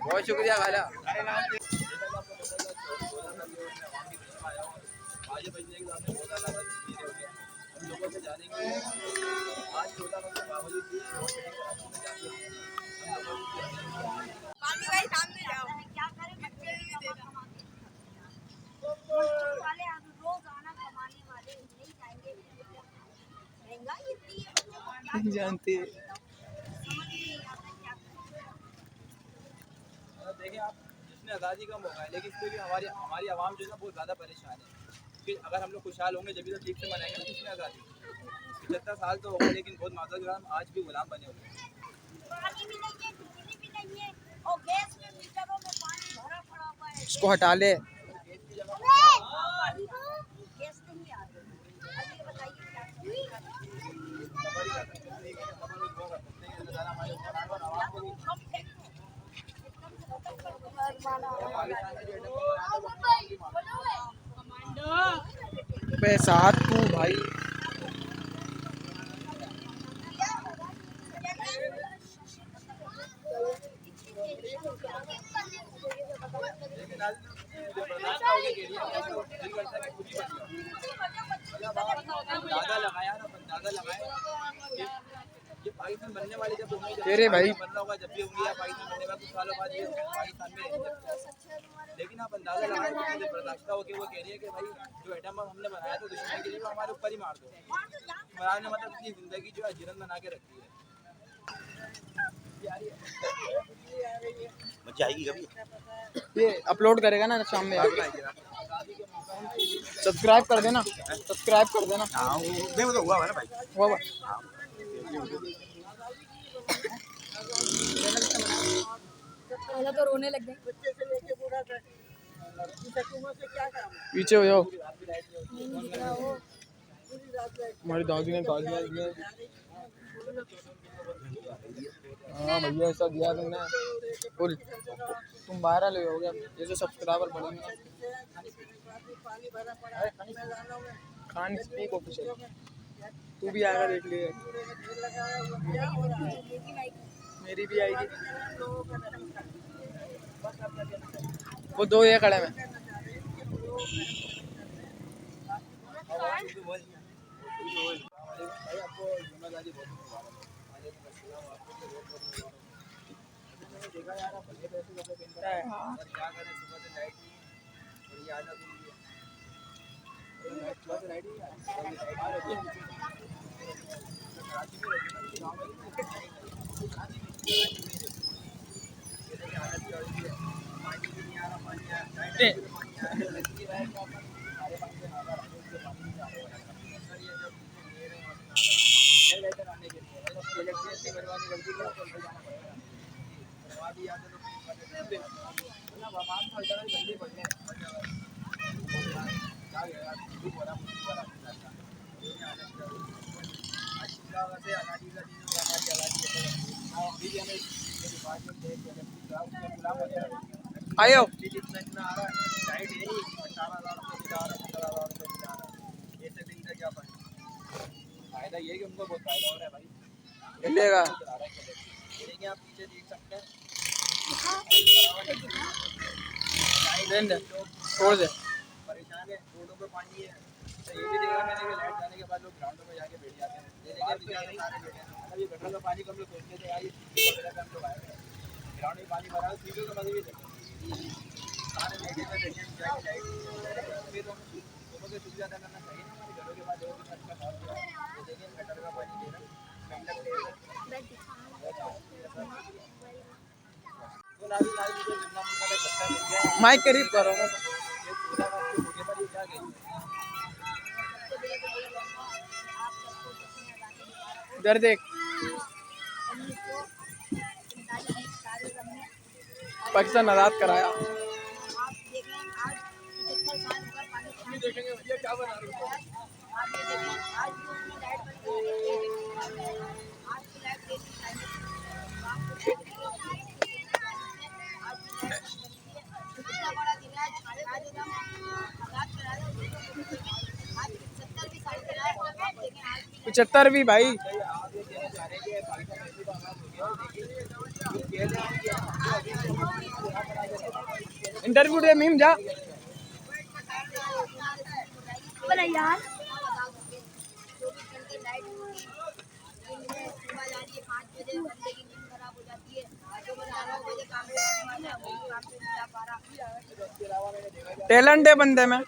बहुत शुक्रिया खाला। जानती है। देखिए आप, जिसने आज़ादी का मौका है, लेकिन फिर भी हमारी आवाम जो है ना बहुत ज़्यादा परेशान है कि अगर हम लोग खुशहाल होंगे जब भी तो ठीक से मनाएंगे ना जिसने आज़ादी। 75 साल तो हो गए लेकिन बहुत माजूर हम आज भी गुलाम बने हुए हैं। इसको हटा ले। साथ तू भाई पाकिस्तान बनने वाली जब तेरे भाई बनना होगा जब भी होंगी पाकिस्तान बनने वाले कुछ सालों बाद ये पाकिस्तान में, लेकिन आप अंदाजा लगाएं मुझे बर्दाश्त हो कि वो कह रही है कि भाई जो एटम बम हमने बनाया था दुश्मन के लिए वो हमारे ऊपर ही मार दो। मराने मतलब अपनी जिंदगी जो है जीवन बना के रखी है। ये अपलोड करेगा ना शाम में, सब्सक्राइब कर देना, सब्सक्राइब कर देना। वो तो हुआ है ना भाई, हुआ तो रोने लग गए। पीछे हो जाओ, हमारी दादी ने कहा दिया। हाँ भैया ऐसा दिया तुमने फुल, तुम वायरल हो गया जैसे सब्सक्राइबर बढ़ेंगे। खान स्पीक ऑफिशियल, तू भी आएगा देख लिए, मेरी भी आएगी। वो दो ये खड़े में। देखा यार पैसे कपड़े पहनता है और क्या करें, सुबह से लाइट नहीं और ये आना भी नहीं है। सुबह से लाइट नहीं है, कराची में रहती है ना, गाँव में नहीं हालत क्या होती है, पानी भी नहीं आ रहा, पानी आ रहा है आने के लिए इलेक्ट्रिसिटी बनवानी जल्दी जाना पड़ेगा। आयो फायदा ये कि उनको बहुत फायदा हो रहा है भाई, मिलेगा। आप पीछे देख सकते हैं, छोड़ दे, परेशान है, रोडों पे पानी है। ये भी देखा मैंने कि लाइट जाने के बाद लोग ग्राउंडों में जाके बैठ जाते हैं। ये गटर का पानी कम लोग सोचते थे यार ये हम लोग आए ग्राउंड में पानी भरा सीधे तो मजे भी सारे बैठे में जाके लाइट दोनों से सुविधा करना चाहिए ना हमारे घरों के बाद देखिए गटर का पानी दे रहा माइक करीब करो इधर देख, पाकिस्तान आजाद कराया। देखेंगे भैया क्या बना रही है। 75 भी भाई। इंटरव्यू दे मीम जा यार टैलेंट है बंदे में।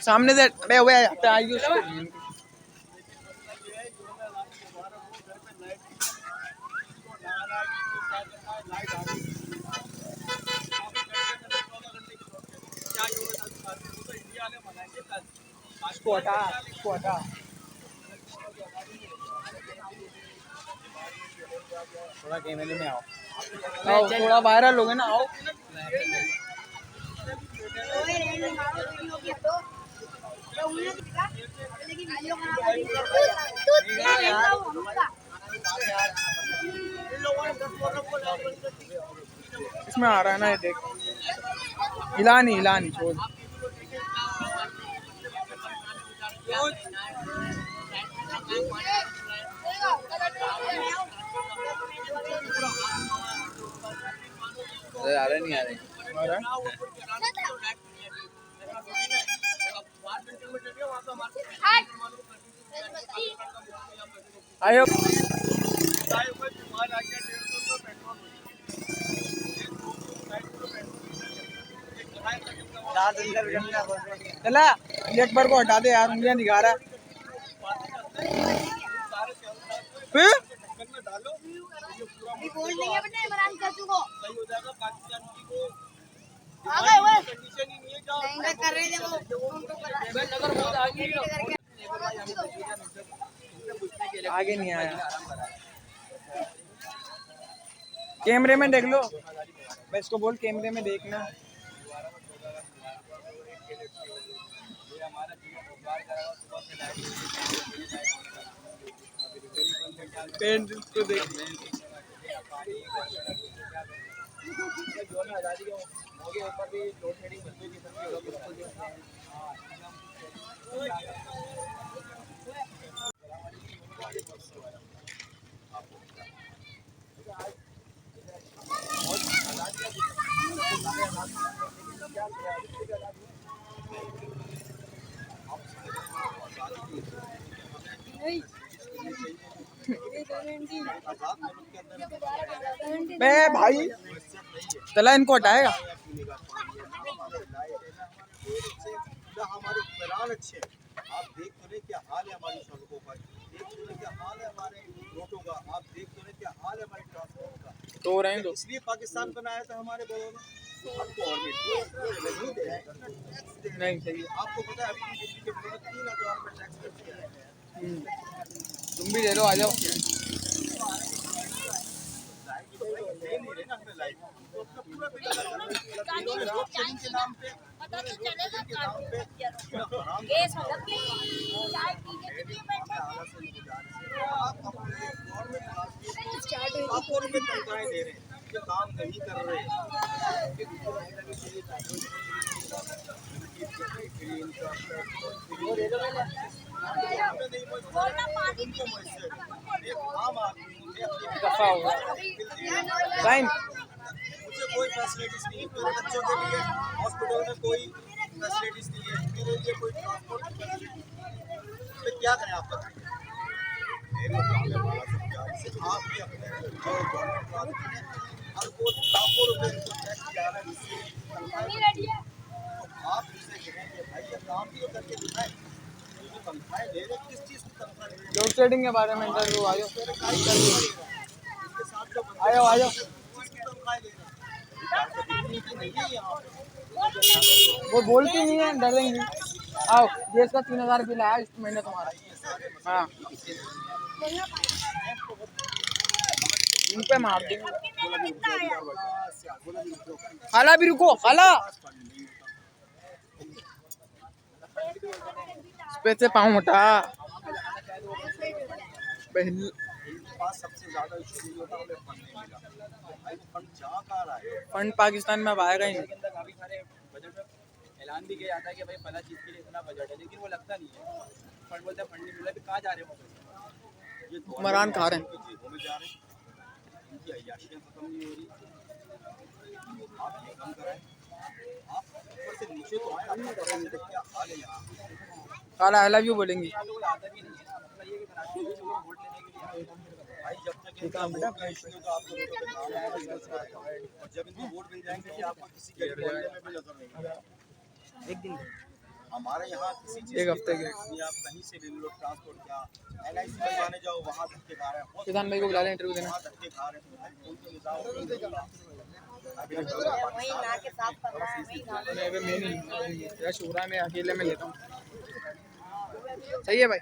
सामने से अबे हुए आयुष थोड़ा कैमरे में आओ। थोड़ा वायरल हो गया ना। आओ इसमें आ रहा है ना, ये देख। हिला नहीं छोड़। आ रहे नहीं आ रहे आयो चला एक बार को हटा दे यार, उंगलियां दिखा रहा है। आगे नहीं आया। कैमरे में देख लो, मैं इसको बोल कैमरे में देखना। पेंट को देख। बे भाई चला इनको हटाएगा। हमारे प्लान अच्छे, आप देख तो रहे क्या हाल है हमारी सड़कों का, देख तो रहे क्या हाल है हमारे रोडों का, आप देख तो रहे क्या हाल है हमारे ट्रांसपोर्ट का। तो रहे तो इसलिए पाकिस्तान बनाया था हमारे बड़ों ने। नहीं सही है। आपको पता है अभी दिल्ली के बड़ों ने 3000 रुपये टैक्स कर दिया है। तुम भी ले लो, आ जाओ। के नाम पे पता तो चलेगा ये सड़क पे चाय पीने के लिए बैठे लाखों रुपए तनख्वाहें दे रहे हैं, जो काम नहीं कर रहे। दफा होगा साइन। मुझे कोई फैसिलिटीज नहीं है, मेरे बच्चों के लिए हॉस्पिटल में कोई फैसिलिटीज नहीं है, मेरे लिए कोई ट्रांसपोर्ट फैसिलिटी। तो क्या करें आप बताइए। आप भी अपने जो गवर्नमेंट वाले हैं हर को लाखों रुपए टैक्स जा रहा है, तो आप उनसे कहें कि भाई ये काम भी तो करके दिखाएं, जो तनख्वाहें दे रहे किस चीज़ की तनख्वाह दे रहे हैं। लोड शेडिंग के बारे में इंटरव्यू आयो। इसके साथ जो आयो आयो किसकी तनख्वाह दे रहे हैं, नहीं है यहाँ पे। वो बोलती नहीं है, डरेंगी। आओ देश का 3000 बिल आया इस महीने तुम्हारा। हाँ इन पे मार देंगे। कितने में बिकता है? खाला भी रुको, खाला इस पे से पाँव उठा। बहन इनके पास सबसे ज्यादा इशू ये होता है, हमें फंड नहीं मिला। भाई वो फंड जा कहाँ रहा है? फंड पाकिस्तान में अब आएगा ही नहीं। के अंदर काफी सारे बजट में ऐलान भी किया जाता है कि भाई फला चीज के लिए इतना बजट है, लेकिन वो लगता नहीं है। फंड बोलते हैं फंड नहीं मिला, फिर कहाँ जा रहे हैं वो पैसे? ये हुक्मरान खा रहे हैं। उनकी जेबों में जा रहे हैं, उनकी अय्याशियाँ खत्म नहीं हो रही। आप ये कम कराएं, आप ऊपर से नीचे तो आए, आपका पता चले क्या हाल है यहाँ। खाला आई लव यू बोलेंगी। यहाँ तो कोई आता भी नहीं है ना, मतलब ये कि बनाते हैं लोग वोट लेने के लिए आए हैं। भाई जब तक इनका वोट का इशू है तो आपको वोटों पे काम आएगा, इसका आएगा। और जब इनको वोट मिल जाएंगे कि आपको किसी गरीब मोहल्ले में भी नजर नहीं आएगा। एक दिन हमारे यहाँ किसी चीज एक हफ्ते के आप कहीं से ले लो, ट्रांसपोर्ट क्या LIC बनवाने जाओ, वहाँ धक्के खा रहे हैं। किसान भाई को बुला लें इंटरव्यू देना। वहाँ धक्के खा रहे हैं। भाई कोई तो निजाम वही ना के साफ करना है, वही ना। मैं नहीं रश हो रहा है, मैं अकेले में लेता हूँ। सही है भाई।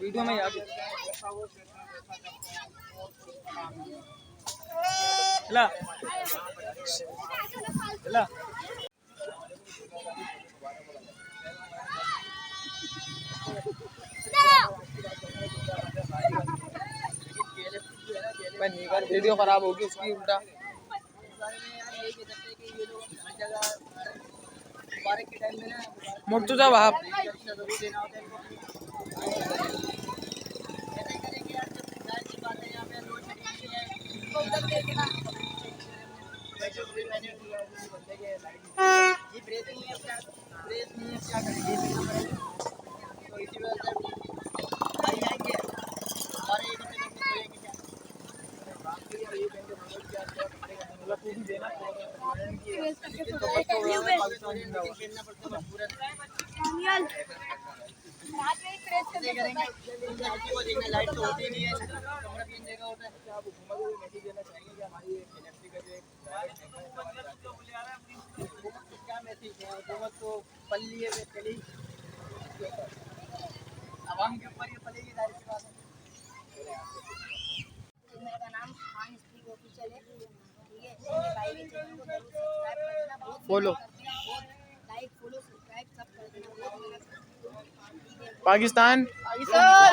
वीडियो में याद ला ला वीडियो खराब होगी उसकी उल्टा। मुर्तुजा वहाब लाइट तो होती नहीं है, कमरा भी जगह होता है। आप हुकूमत को मैसेज देना चाहेंगे कि हमारी इलेक्ट्रिक का जो क्या मैसेज है, हुकूमत को पल लिए हुए चली, आवाम के ऊपर ये पलेगी, जाहिर सी बात है। मेरा नाम खान स्त्री ऑफिशियल है, ठीक है। मेरे भाई के चैनल को जरूर सब्सक्राइब कर देना, बहुत फॉलो लाइक फॉलो सब्सक्राइब सब कर देना, बहुत मेहनत करते हैं। पाकिस्तान। पाकिस्तान